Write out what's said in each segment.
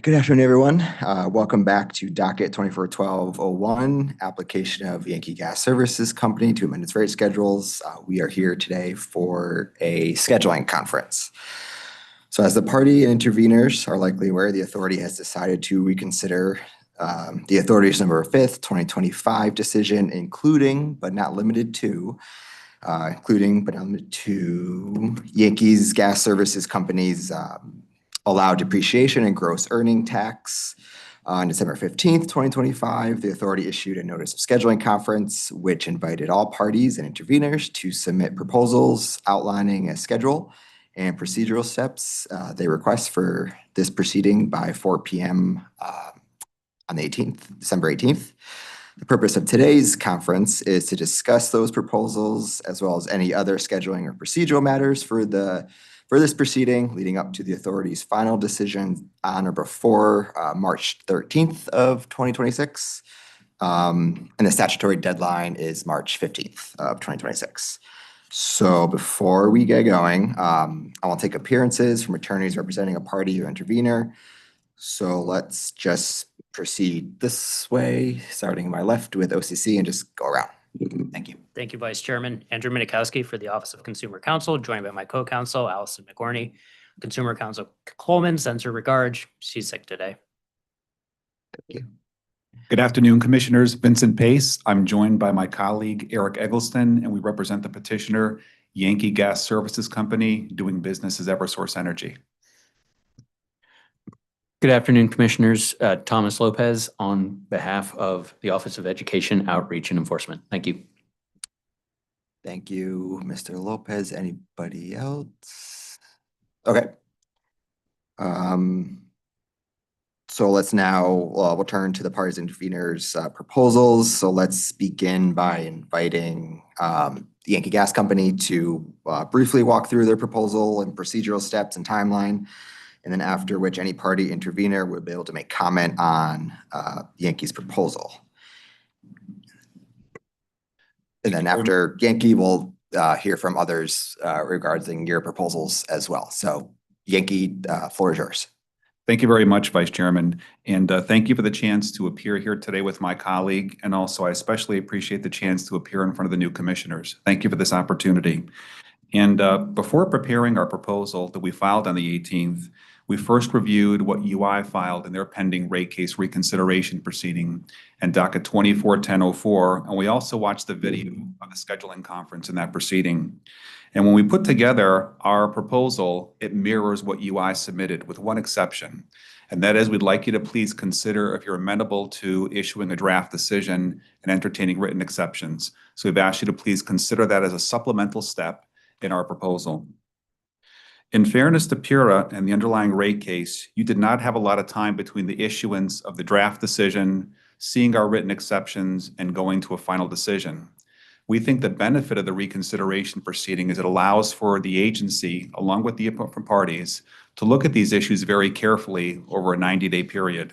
Good afternoon, everyone. Welcome back to docket 241201, application of Yankee Gas Services Company to amend its rate schedules. We are here today for a scheduling conference. So as the party and interveners are likely aware, the authority has decided to reconsider the authority's November 5th, 2025 decision, including but not limited to Yankees Gas Services Company's allowed depreciation and gross earning tax. On December 15th, 2025, the authority issued a notice of scheduling conference, which invited all parties and interveners to submit proposals outlining a schedule and procedural steps they request for this proceeding by 4 p.m. On the 18th, December 18th. The purpose of today's conference is to discuss those proposals as well as any other scheduling or procedural matters for this proceeding leading up to the authority's final decision on or before March 13th of 2026. And the statutory deadline is March 15th of 2026. So before we get going, I will take appearances from attorneys representing a party or intervener. So let's just proceed this way, starting on my left with OCC and just go around. Thank you. Thank you, Vice Chairman. Andrew Minikowski for the Office of Consumer Counsel, joined by my co-counsel, Allison McGorney. Consumer Counsel Coleman sends her regards. She's sick today. Thank you. Good afternoon, Commissioners. Vincent Pace. I'm joined by my colleague, Eric Eggleston, and we represent the petitioner, Yankee Gas Services Company, doing business as Eversource Energy. Good afternoon, Commissioners. Thomas Lopez on behalf of the Office of Education, Outreach, and Enforcement. Thank you. Thank you, Mr. Lopez. Anybody else? Okay. So let's now, we'll turn to the parties and interveners proposals. So let's begin by inviting the Yankee Gas Company to briefly walk through their proposal and procedural steps and timeline. And then after which any party intervener would be able to make comment on Yankee's proposal. And then after Yankee, we'll hear from others regarding your proposals as well. So Yankee, floor is yours. Thank you very much, Vice Chairman. And thank you for the chance to appear here today with my colleague. And also, I especially appreciate the chance to appear in front of the new commissioners. Thank you for this opportunity. And before preparing our proposal that we filed on the 18th, we first reviewed what UI filed in their pending rate case reconsideration proceeding and docket 241004, and we also watched the video of the scheduling conference in that proceeding. And when we put together our proposal, it mirrors what UI submitted with one exception, and that is we'd like you to please consider if you're amenable to issuing a draft decision and entertaining written exceptions. So we've asked you to please consider that as a supplemental step in our proposal. In fairness to PURA and the underlying rate case, you did not have a lot of time between the issuance of the draft decision, seeing our written exceptions, and going to a final decision. We think the benefit of the reconsideration proceeding is it allows for the agency, along with the input from parties, to look at these issues very carefully over a 90-day period.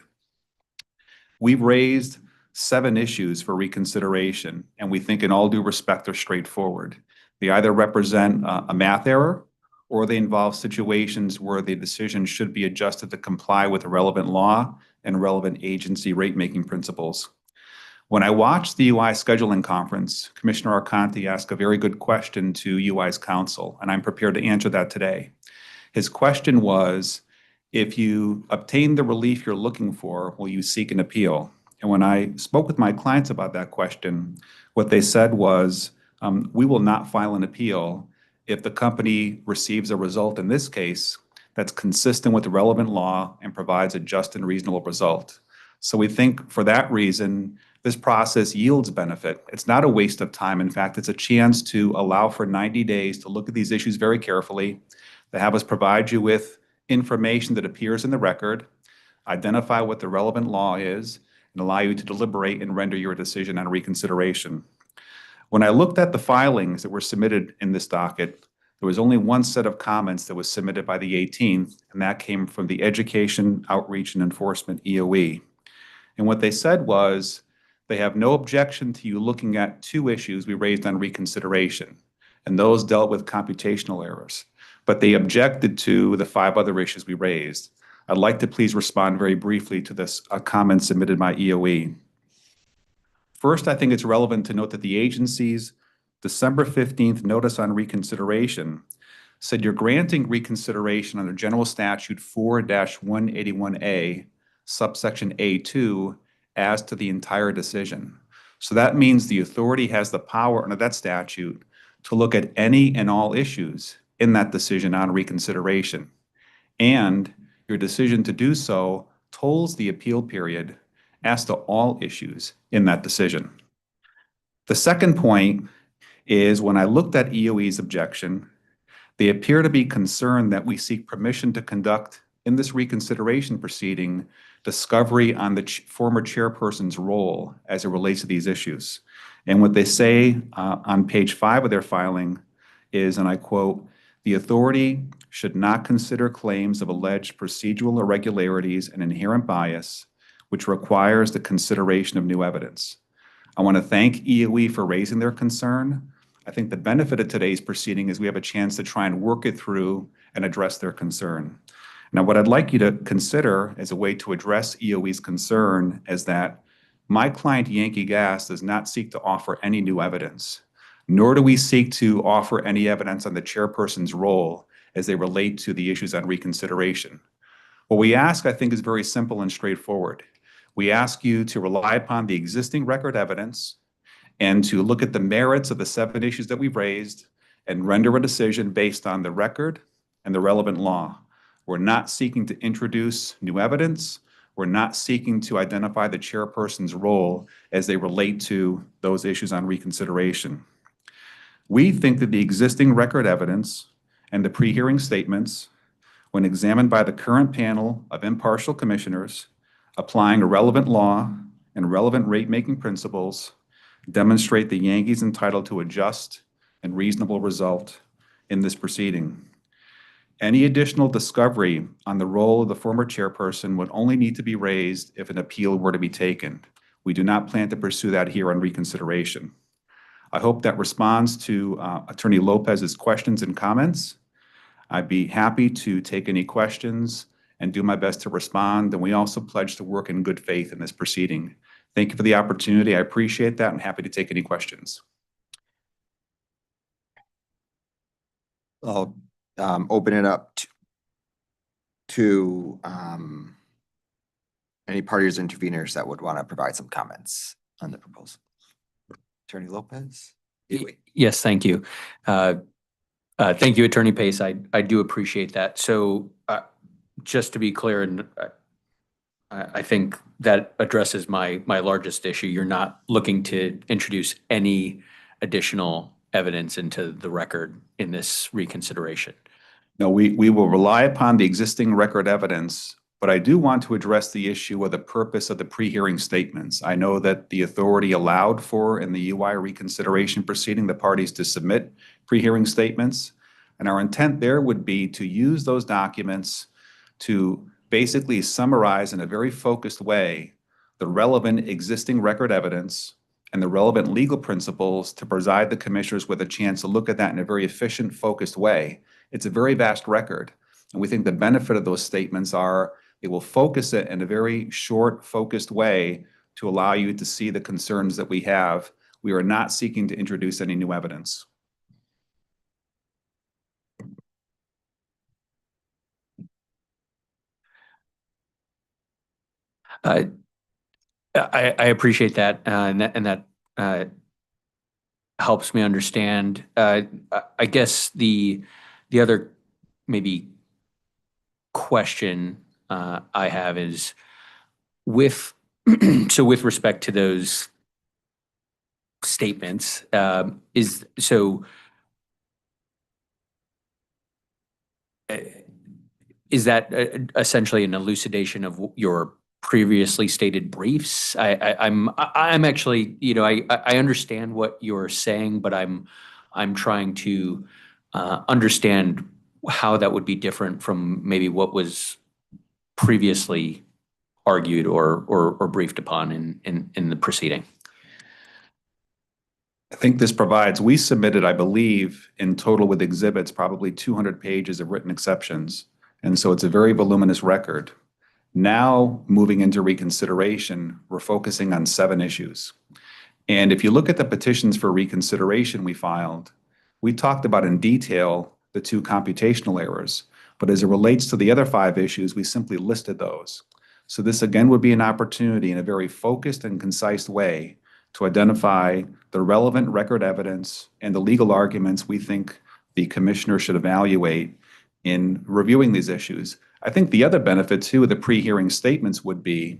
We've raised 7 issues for reconsideration, and we think in all due respect are straightforward. They either represent a math error, or they involve situations where the decision should be adjusted to comply with the relevant law and relevant agency rate-making principles. When I watched the UI scheduling conference, Commissioner Arconti asked a very good question to UI's counsel, and I'm prepared to answer that today. His question was, if you obtain the relief you're looking for, will you seek an appeal? And when I spoke with my clients about that question, what they said was, we will not file an appeal if the company receives a result in this case that's consistent with the relevant law and provides a just and reasonable result. So we think for that reason, this process yields benefit. It's not a waste of time. In fact, it's a chance to allow for 90 days to look at these issues very carefully, to have us provide you with information that appears in the record, identify what the relevant law is, and allow you to deliberate and render your decision on reconsideration. When I looked at the filings that were submitted in this docket, there was only one set of comments that was submitted by the 18th, and that came from the Education, Outreach, and Enforcement, EOE. And what they said was, they have no objection to you looking at 2 issues we raised on reconsideration, and those dealt with computational errors. But they objected to the 5 other issues we raised. I'd like to please respond very briefly to this comment submitted by EOE. First, I think it's relevant to note that the agency's December 15th notice on reconsideration said you're granting reconsideration under General Statute 4-181A, subsection A2, as to the entire decision. So that means the authority has the power under that statute to look at any and all issues in that decision on reconsideration. And your decision to do so tolls the appeal period as to all issues in that decision. The second point is when I looked at EOE's objection, they appear to be concerned that we seek permission to conduct in this reconsideration proceeding discovery on the former chairperson's role as it relates to these issues. And what they say on page 5 of their filing is, and I quote, "The authority should not consider claims of alleged procedural irregularities and inherent bias, which requires the consideration of new evidence." I want to thank EOE for raising their concern. I think the benefit of today's proceeding is we have a chance to try and work it through and address their concern. Now, what I'd like you to consider as a way to address EOE's concern is that my client, Yankee Gas, does not seek to offer any new evidence, nor do we seek to offer any evidence on the chairperson's role as they relate to the issues on reconsideration. What we ask, I think, is very simple and straightforward. We ask you to rely upon the existing record evidence and to look at the merits of the 7 issues that we've raised and render a decision based on the record and the relevant law. We're not seeking to introduce new evidence. We're not seeking to identify the chairperson's role as they relate to those issues on reconsideration. We think that the existing record evidence and the pre-hearing statements, when examined by the current panel of impartial commissioners, applying a relevant law and relevant rate-making principles, demonstrate the Yankees entitled to a just and reasonable result in this proceeding. Any additional discovery on the role of the former chairperson would only need to be raised if an appeal were to be taken. We do not plan to pursue that here on reconsideration. I hope that responds to Attorney Lopez's questions and comments. I'd be happy to take any questions and do my best to respond. And we also pledge to work in good faith in this proceeding. Thank you for the opportunity. I appreciate that. I'm happy to take any questions. I'll open it up to any parties or interveners that would want to provide some comments on the proposal. Attorney Lopez? Yes, thank you. Thank you, Attorney Pace. I do appreciate that. So just to be clear, and I think that addresses my largest issue. You're not looking to introduce any additional evidence into the record in this reconsideration. No, we will rely upon the existing record evidence, but I do want to address the issue of the purpose of the pre-hearing statements. I know that the authority allowed for in the UI reconsideration proceeding the parties to submit pre-hearing statements, and our intent there would be to use those documents to basically summarize in a very focused way the relevant existing record evidence and the relevant legal principles to provide the commissioners with a chance to look at that in a very efficient, focused way. It's a very vast record, and we think the benefit of those statements are they will focus it in a very short, focused way to allow you to see the concerns that we have. We are not seeking to introduce any new evidence. I appreciate that, and that helps me understand. I guess the other maybe question I have is with with respect to those statements, is that essentially an elucidation of your previously stated briefs? I'm actually, I understand what you're saying, but I'm trying to understand how that would be different from maybe what was previously argued or briefed upon in the proceeding. I think this provides, we submitted, I believe, in total with exhibits, probably 200 pages of written exceptions. And so it's a very voluminous record. Now, moving into reconsideration, we're focusing on 7 issues. And if you look at the petitions for reconsideration we filed, we talked about in detail the 2 computational errors. But as it relates to the other 5 issues, we simply listed those. So this again would be an opportunity in a very focused and concise way to identify the relevant record evidence and the legal arguments we think the commissioner should evaluate in reviewing these issues. I think the other benefit too of the pre-hearing statements would be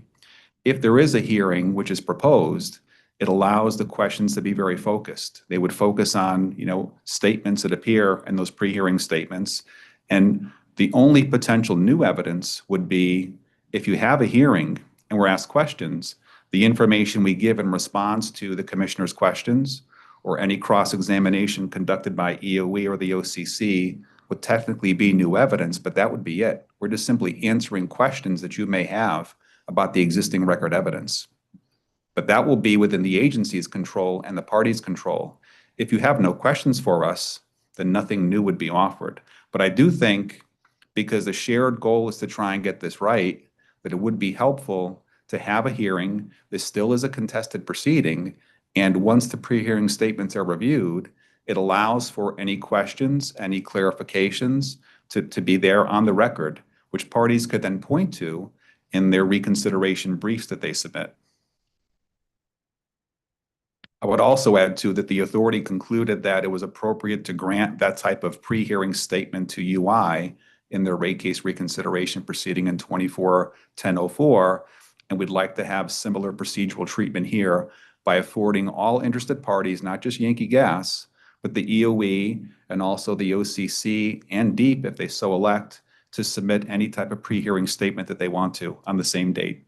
if there is a hearing which is proposed, it allows the questions to be very focused. They would focus on, statements that appear in those pre-hearing statements. And the only potential new evidence would be if you have a hearing and we're asked questions, the information we give in response to the commissioner's questions or any cross-examination conducted by EOE or the OCC would technically be new evidence, but that would be it. We're just simply answering questions that you may have about the existing record evidence. But that will be within the agency's control and the party's control. If you have no questions for us, then nothing new would be offered. But I do think, because the shared goal is to try and get this right, that it would be helpful to have a hearing. This still is a contested proceeding, and once the pre-hearing statements are reviewed, it allows for any questions, any clarifications to be there on the record, which parties could then point to in their reconsideration briefs that they submit. I would also add too that the authority concluded that it was appropriate to grant that type of pre-hearing statement to UI in their rate case reconsideration proceeding in 24-1004, and we'd like to have similar procedural treatment here by affording all interested parties, not just Yankee Gas, but the EOE and also the OCC and DEEP, if they so elect, to submit any type of pre-hearing statement that they want to on the same date.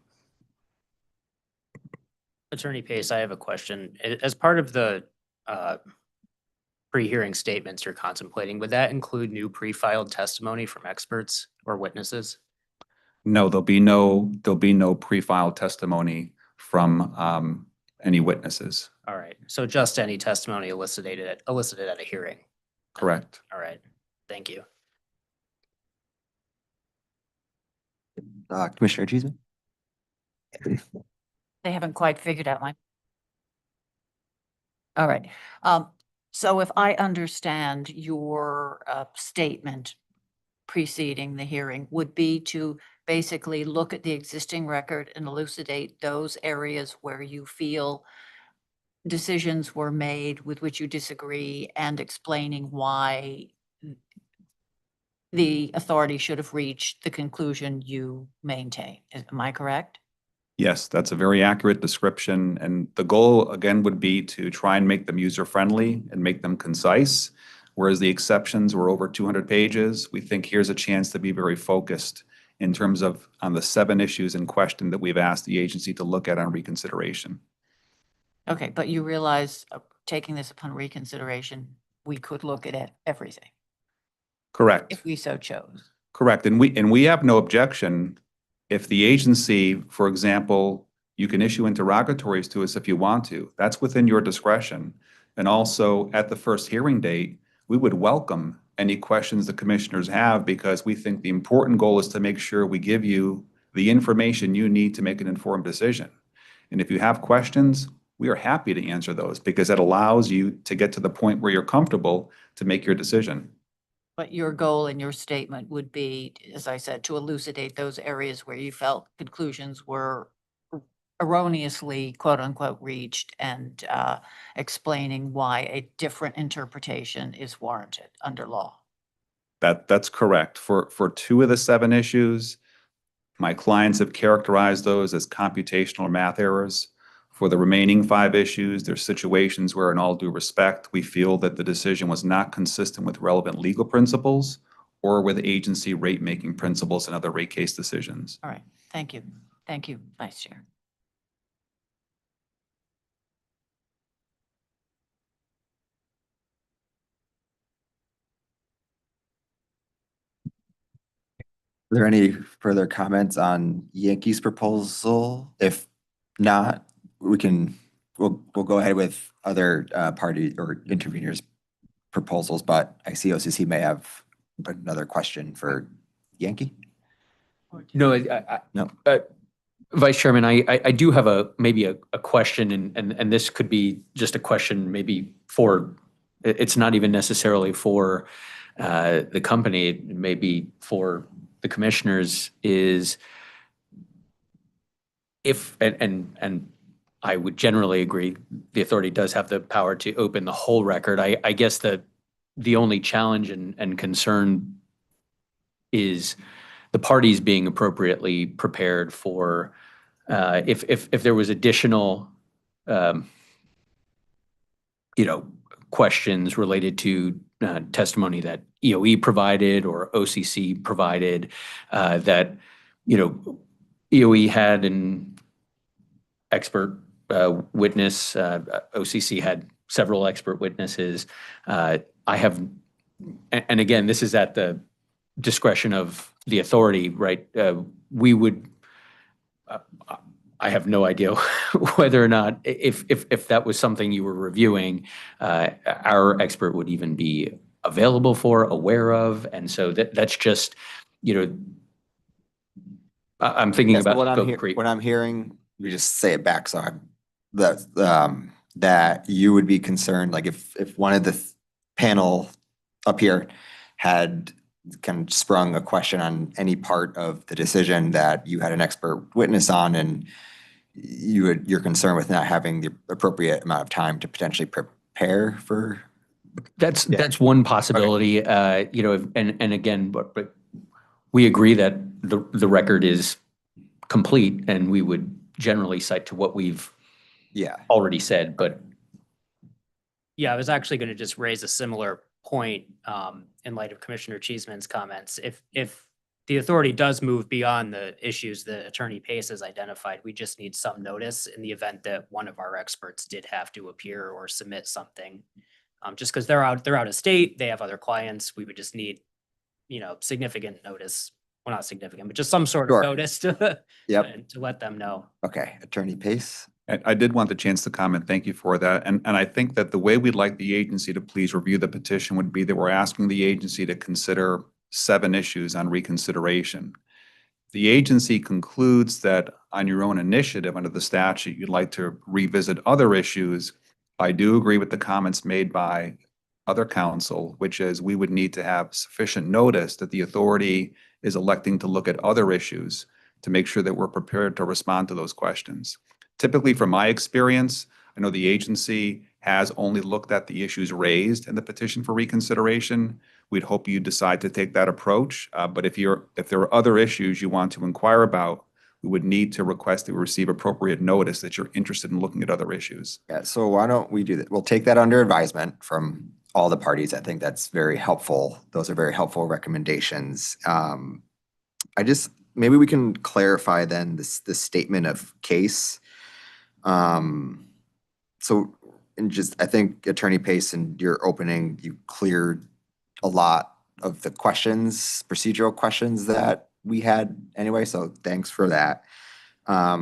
Attorney Pace, I have a question. As part of the pre-hearing statements you're contemplating, would that include new pre-filed testimony from experts or witnesses? No, there'll be no pre-filed testimony from any witnesses. All right. So just any testimony elicited at a hearing. Correct. All right. Thank you. Commissioner Cheeseman? They haven't quite figured out my. All right. So if I understand your statement preceding the hearing would be to basically look at the existing record and elucidate those areas where you feel decisions were made with which you disagree and explaining why the authority should have reached the conclusion you maintain. Am I correct? Yes, that's a very accurate description. And the goal, again, would be to try and make them user-friendly and make them concise. Whereas the exceptions were over 200 pages, we think here's a chance to be very focused in terms of on the 7 issues in question that we've asked the agency to look at on reconsideration. Okay, but you realize taking this upon reconsideration, we could look at everything Correct. if we so chose. Correct. And we have no objection if the agency, for example, you can issue interrogatories to us if you want to. That's within your discretion. And also at the first hearing date, we would welcome any questions the commissioners have, because we think the important goal is to make sure we give you the information you need to make an informed decision. And if you have questions, we are happy to answer those, because it allows you to get to the point where you're comfortable to make your decision. But your goal in your statement would be, as I said, to elucidate those areas where you felt conclusions were erroneously, quote unquote, reached, and explaining why a different interpretation is warranted under law. That's correct. For 2 of the 7 issues, my clients have characterized those as computational or math errors. For the remaining 5 issues, there's situations where, in all due respect, we feel that the decision was not consistent with relevant legal principles or with agency rate-making principles and other rate case decisions. All right, thank you. Thank you, Vice Chair. Are there any further comments on Yankees proposal? If not, we'll go ahead with other party or interveners proposals, but I see OCC may have another question for Yankee? No, No. Vice Chairman, I do have maybe a question, and this could be just a question maybe for, it's not even necessarily for the company, it may be for the commissioners, is if, and I would generally agree, the authority does have the power to open the whole record. I guess the only challenge and concern is the parties being appropriately prepared for if there was additional, questions related to testimony that EOE provided or OCC provided, that, EOE had an expert witness, OCC had several expert witnesses. I have, and again, this is at the discretion of the authority, right? We would, I have no idea whether or not, if that was something you were reviewing, our expert would even be available for, aware of, and so that's just, I'm thinking Yes, but about scope creep. what I'm hearing, we just say it back, so that you would be concerned, like if one of the panel up here had kind of sprung a question on any part of the decision that you had an expert witness on, and you're concerned with not having the appropriate amount of time to potentially prepare for. That's Yeah. that's one possibility, and again, but we agree that the record is complete, and we would generally cite to what we've Yeah, already said, but Yeah, I was actually going to just raise a similar point in light of Commissioner Cheeseman's comments. If the authority does move beyond the issues that Attorney Pace has identified, we just need some notice in the event that one of our experts did have to appear or submit something. Just because they're out of state, they have other clients, we would just need, significant notice. Well, not significant, but just some sort of Sure. notice to Yep. to let them know. Okay, Attorney Pace. I did want the chance to comment. Thank you for that. And I think that the way we'd like the agency to please review the petition would be that we're asking the agency to consider 7 issues on reconsideration. The agency concludes that on your own initiative under the statute, you'd like to revisit other issues. I do agree with the comments made by other counsel, which is we would need to have sufficient notice that the authority is electing to look at other issues to make sure that we're prepared to respond to those questions. Typically, from my experience, I know the agency has only looked at the issues raised in the petition for reconsideration. We'd hope you decide to take that approach. But if there are other issues you want to inquire about, we would need to request that we receive appropriate notice that you're interested in looking at other issues. Yeah, so why don't we do that? We'll take that under advisement from all the parties. I think that's very helpful. Those are very helpful recommendations. Maybe we can clarify then this statement of case. So, I think Attorney Pace, in your opening, you cleared a lot of the questions, procedural questions that we had anyway, so thanks for that. Are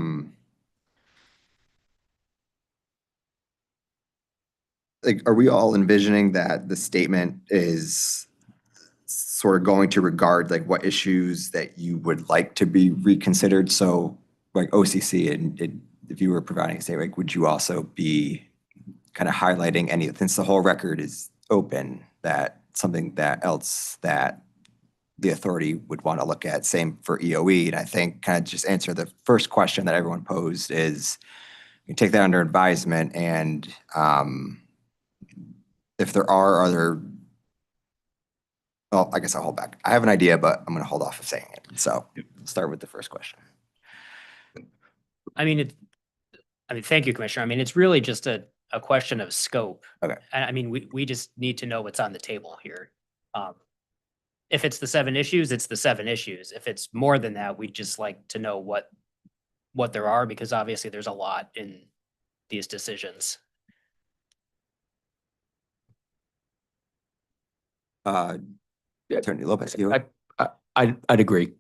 we all envisioning that the statement is sort of going to regard like what issues that you would like to be reconsidered? So like OCC, and if you were providing a statement, like, would you also be kind of highlighting any, since the whole record is open, that something that else that the authority would want to look at? Same for EOE. And I think kind of just answer the first question that everyone posed is you take that under advisement, and if there are other, well, I guess I'll hold back. I have an idea, but I'm going to hold off of saying it. So start with the first question. Thank you, Commissioner. It's really just a question of scope. Okay. And we just need to know what's on the table here. If it's the 7 issues, it's the 7 issues. If it's more than that, we'd just like to know what there are, because obviously there's a lot in these decisions. Attorney Lopez, you, I'd agree.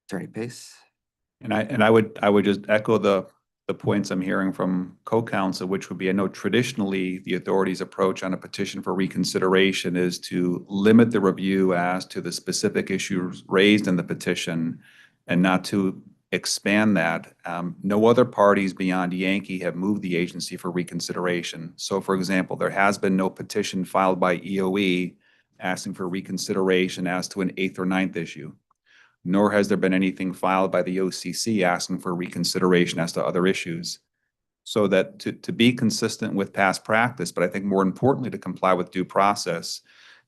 Attorney Pace. And I would just echo the the points I'm hearing from co-counsel, which would be, I know traditionally the authority's approach on a petition for reconsideration is to limit the review as to the specific issues raised in the petition and not to expand that. No other parties beyond Yankee have moved the agency for reconsideration. So for example, there has been no petition filed by EOE asking for reconsideration as to an 8th or 9th issue, nor has there been anything filed by the OCC asking for reconsideration as to other issues. So that to be consistent with past practice, but I think more importantly, to comply with due process,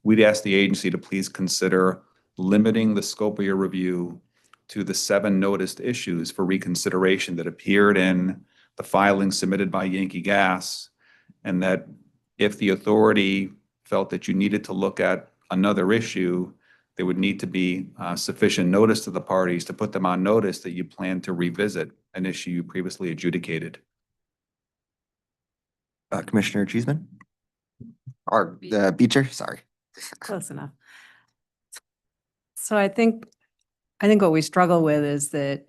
we'd ask the agency to please consider limiting the scope of your review to the 7 noticed issues for reconsideration that appeared in the filing submitted by Yankee Gas, and that if the authority felt that you needed to look at another issue, there would need to be sufficient notice to the parties to put them on notice that you plan to revisit an issue you previously adjudicated. Commissioner Cheeseman? Or Beecher, sorry. Close enough. So I think what we struggle with is that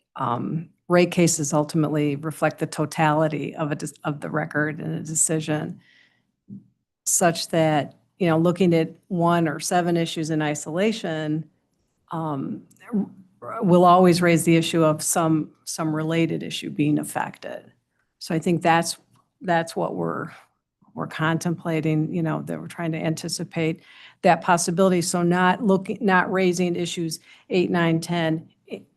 rate cases ultimately reflect the totality of the record and a decision, such that, you know, looking at 1 or 7 issues in isolation will always raise the issue of some related issue being affected. So I think that's what we're contemplating, you know, that we're trying to anticipate that possibility. So not raising issues 8, 9, 10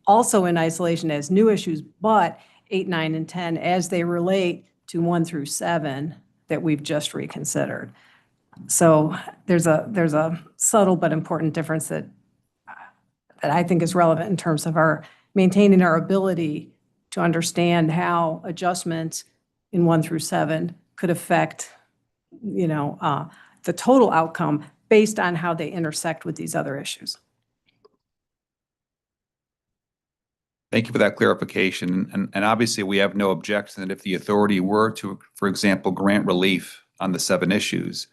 also in isolation as new issues, but 8, 9, and 10 as they relate to 1 through 7 that we've just reconsidered. So there's a subtle but important difference that I think is relevant in terms of our maintaining our ability to understand how adjustments in 1 through 7 could affect, you know, the total outcome based on how they intersect with these other issues. Thank you for that clarification. And obviously, we have no objection that if the authority were to, for example, grant relief on the 7 issues,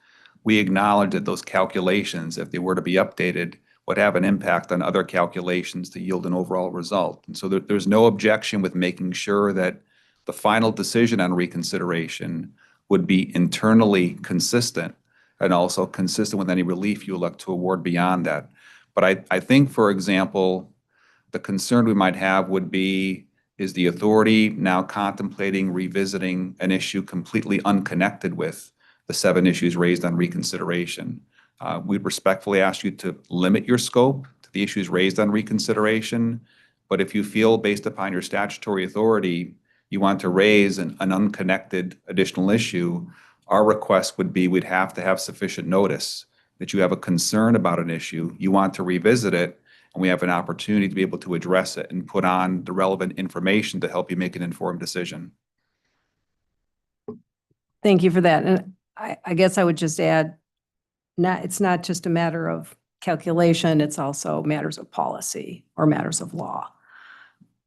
we acknowledge that those calculations, if they were to be updated, would have an impact on other calculations to yield an overall result. And so there's no objection with making sure that the final decision on reconsideration would be internally consistent and also consistent with any relief you elect to award beyond that. But I think, for example, the concern we might have would be, is the authority now contemplating revisiting an issue completely unconnected with the 7 issues raised on reconsideration? We'd respectfully ask you to limit your scope to the issues raised on reconsideration. But if you feel, based upon your statutory authority, you want to raise an unconnected additional issue, our request would be we'd have to have sufficient notice that you have a concern about an issue, you want to revisit it, and we have an opportunity to be able to address it and put on the relevant information to help you make an informed decision. Thank you for that. And I guess I would just add, it's not just a matter of calculation, it's also matters of policy or matters of law.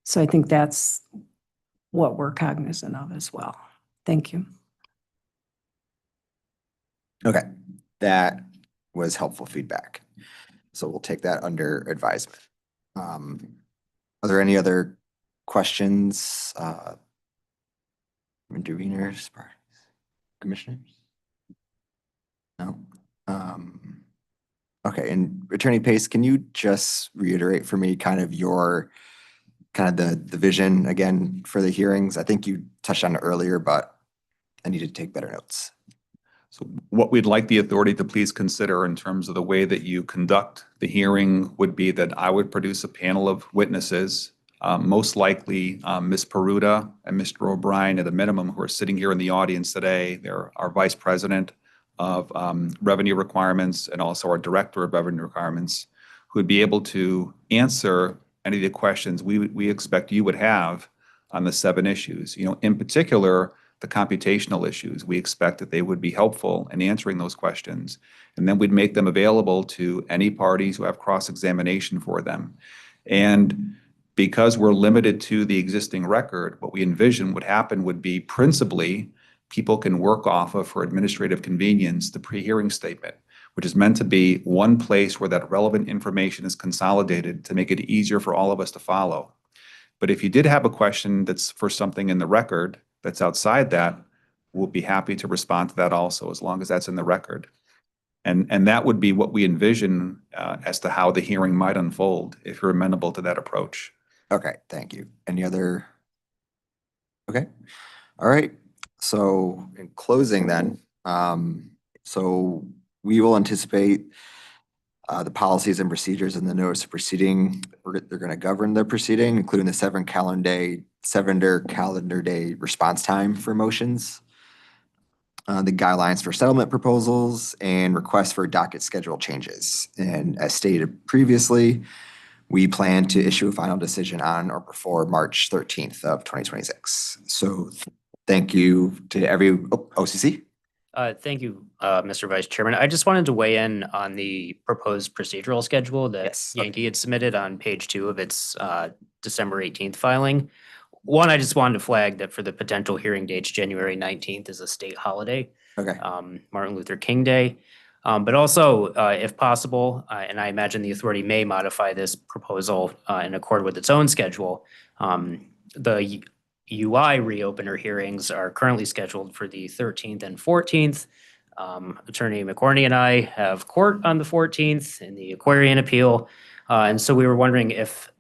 So I think that's what we're cognizant of as well. Thank you. Okay, that was helpful feedback. So we'll take that under advisement. Are there any other questions? Interveners, parties, commissioners? No. Okay, and Attorney Pace, can you just reiterate for me kind of the vision again for the hearings? I think you touched on it earlier, but I need to take better notes. So what we'd like the authority to please consider in terms of the way that you conduct the hearing would be that I would produce a panel of witnesses, most likely Ms. Peruta and Mr. O'Brien at a minimum, who are sitting here in the audience today. They're our Vice President of Revenue Requirements and also our Director of Revenue Requirements, who would be able to answer any of the questions we expect you would have on the 7 issues. You know, in particular, the computational issues. We expect that they would be helpful in answering those questions. And then we'd make them available to any parties who have cross-examination for them. And because we're limited to the existing record, what we envision would happen would be principally people can work off of, for administrative convenience, the pre-hearing statement, which is meant to be one place where that relevant information is consolidated to make it easier for all of us to follow. But if you did have a question that's for something in the record, that's outside that, we'll be happy to respond to that also, as long as that's in the record. And that would be what we envision as to how the hearing might unfold, if you're amenable to that approach. Okay, thank you. Any other? Okay, all right. So in closing then, so we will anticipate the policies and procedures in the notice of proceeding. They're going to govern the proceeding, including the 7-calendar day response time for motions, the guidelines for settlement proposals, and requests for docket schedule changes. And as stated previously, we plan to issue a final decision on or before March 13th of 2026. So thank you to OCC. Thank you, Mr. Vice Chairman. I just wanted to weigh in on the proposed procedural schedule that Yes, okay. Yankee had submitted on page 2 of its December 18th filing. One, I just wanted to flag that for the potential hearing dates, January 19th is a state holiday, Okay, Martin Luther King Day. But also, if possible, and I imagine the authority may modify this proposal in accord with its own schedule, the UI reopener hearings are currently scheduled for the 13th and 14th. Attorney McCorney and I have court on the 14th in the Aquarian appeal. And so we were wondering if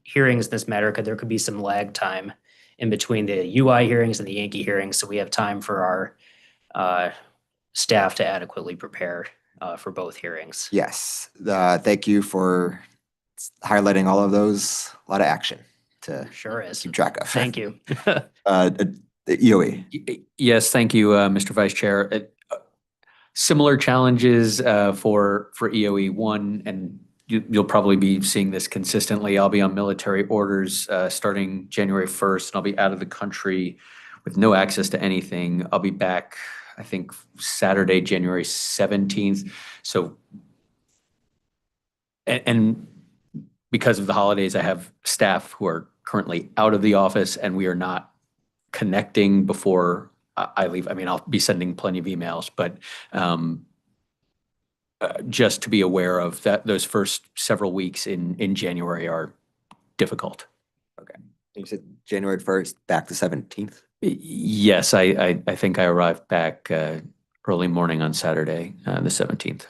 hearings in this matter, there could be some lag time in between the UI hearings and the Yankee hearings. So we have time for our staff to adequately prepare for both hearings. yes. Thank you for highlighting all of those. A lot of action to Sure is. keep track of. Thank you. EOE. Yes, thank you, Mr. Vice Chair. Similar challenges for EOE. One, and you'll probably be seeing this consistently. I'll be on military orders starting January 1st, and I'll be out of the country with no access to anything. I'll be back, I think, Saturday, January 17th. So, and because of the holidays, I have staff who are currently out of the office, and we are not connecting before I leave. I mean, I'll be sending plenty of emails, but just to be aware of that, those first several weeks in January are difficult. You said January 1st, back to 17th? Yes, I think I arrived back early morning on Saturday, the 17th.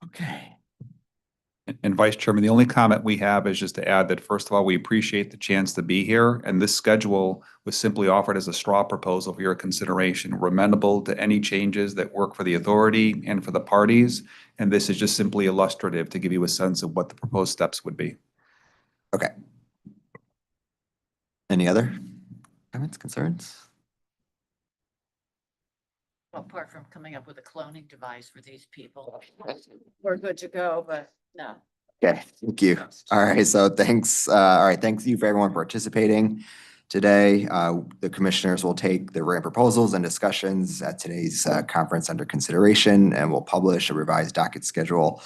Okay. And Vice Chairman, the only comment we have is just to add that, first of all, we appreciate the chance to be here, and this schedule was simply offered as a straw proposal for your consideration. We're amenable to any changes that work for the authority and for the parties, and this is just simply illustrative to give you a sense of what the proposed steps would be. Okay. Any other comments, concerns? Apart from coming up with a cloning device for these people, we're good to go, but no. Okay, thank you. All right, so thanks. All right, thanks you for everyone participating today. The commissioners will take the written proposals and discussions at today's conference under consideration, and we'll publish a revised docket schedule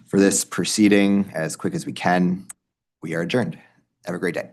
for this proceeding as quick as we can. We are adjourned. Have a great day.